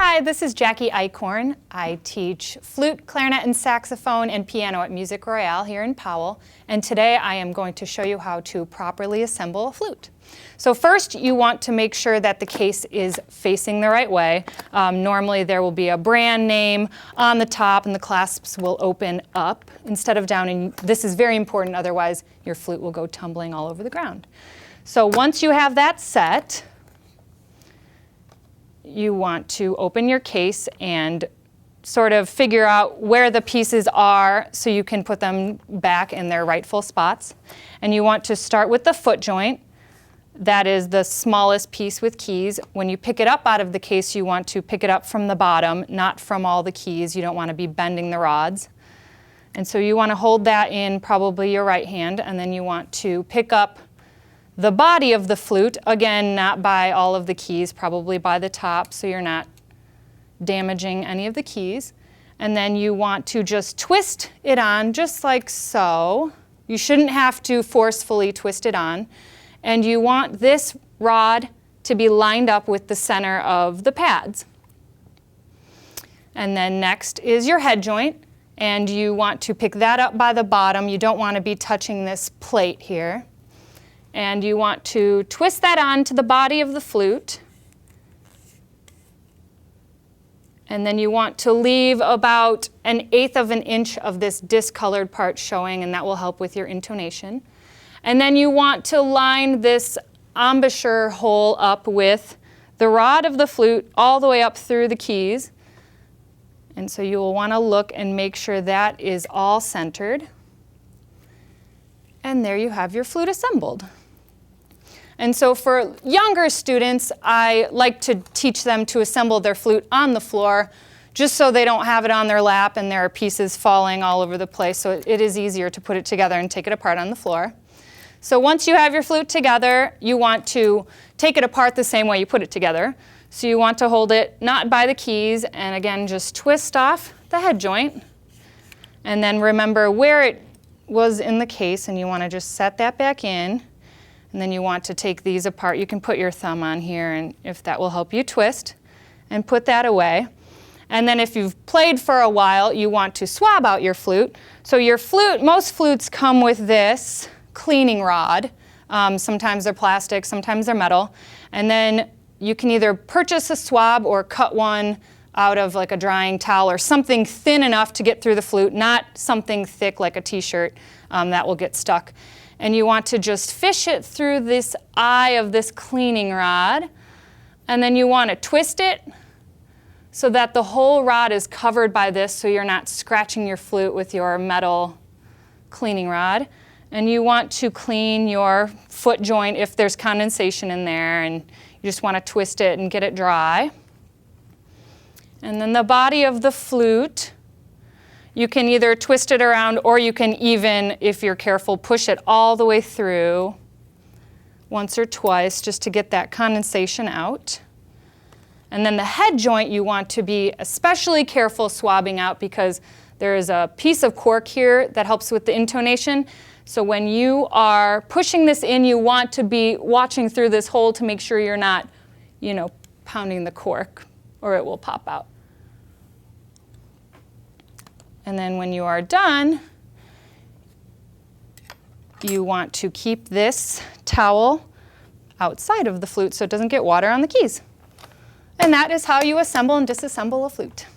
Hi, this is Jackie Eichorn. I teach flute, clarinet, and saxophone and piano at Music Royale here in Powell. And today I am going to show you how to properly assemble a flute. So first you want to make sure that the case is facing the right way. Normally there will be a brand name on the top and the clasps will open up instead of down. And this is very important, otherwise your flute will go tumbling all over the ground. So once you have that set, you want to open your case and sort of figure out where the pieces are so you can put them back in their rightful spots. And you want to start with the foot joint. That is the smallest piece with keys. When you pick it up out of the case, you want to pick it up from the bottom, not from all the keys. You don't want to be bending the rods. And so you want to hold that in probably your right hand, and then you want to pick up the body of the flute, again, not by all of the keys, probably by the top, so you're not damaging any of the keys. And then you want to just twist it on, just like so. You shouldn't have to forcefully twist it on. And you want this rod to be lined up with the center of the pads. And then next is your head joint, and you want to pick that up by the bottom. You don't want to be touching this plate here. And you want to twist that onto the body of the flute. And then you want to leave about 1/8 of an inch of this discolored part showing, and that will help with your intonation. And then you want to line this embouchure hole up with the rod of the flute all the way up through the keys. And so you will want to look and make sure that is all centered. And there you have your flute assembled. And so for younger students, I like to teach them to assemble their flute on the floor, just so they don't have it on their lap and there are pieces falling all over the place. So it is easier to put it together and take it apart on the floor. So once you have your flute together, you want to take it apart the same way you put it together. So you want to hold it not by the keys, and again, just twist off the head joint. And then remember where it was in the case, and you want to just set that back in. And then you want to take these apart. You can put your thumb on here, and if that will help you twist, and put that away. And then if you've played for a while, you want to swab out your flute. So your flute, most flutes come with this cleaning rod. Sometimes they're plastic, sometimes they're metal. And then you can either purchase a swab or cut one out of like a drying towel or something thin enough to get through the flute, not something thick like a t-shirt that will get stuck. And you want to just fish it through this eye of this cleaning rod. And then you want to twist it so that the whole rod is covered by this, so you're not scratching your flute with your metal cleaning rod. And you want to clean your foot joint if there's condensation in there, and you just want to twist it and get it dry. And then the body of the flute, you can either twist it around, or you can even, if you're careful, push it all the way through once or twice just to get that condensation out. And then the head joint you want to be especially careful swabbing out, because there is a piece of cork here that helps with the intonation. So when you are pushing this in, you want to be watching through this hole to make sure you're not, pounding the cork, or it will pop out. And then when you are done, you want to keep this towel outside of the flute so it doesn't get water on the keys. And that is how you assemble and disassemble a flute.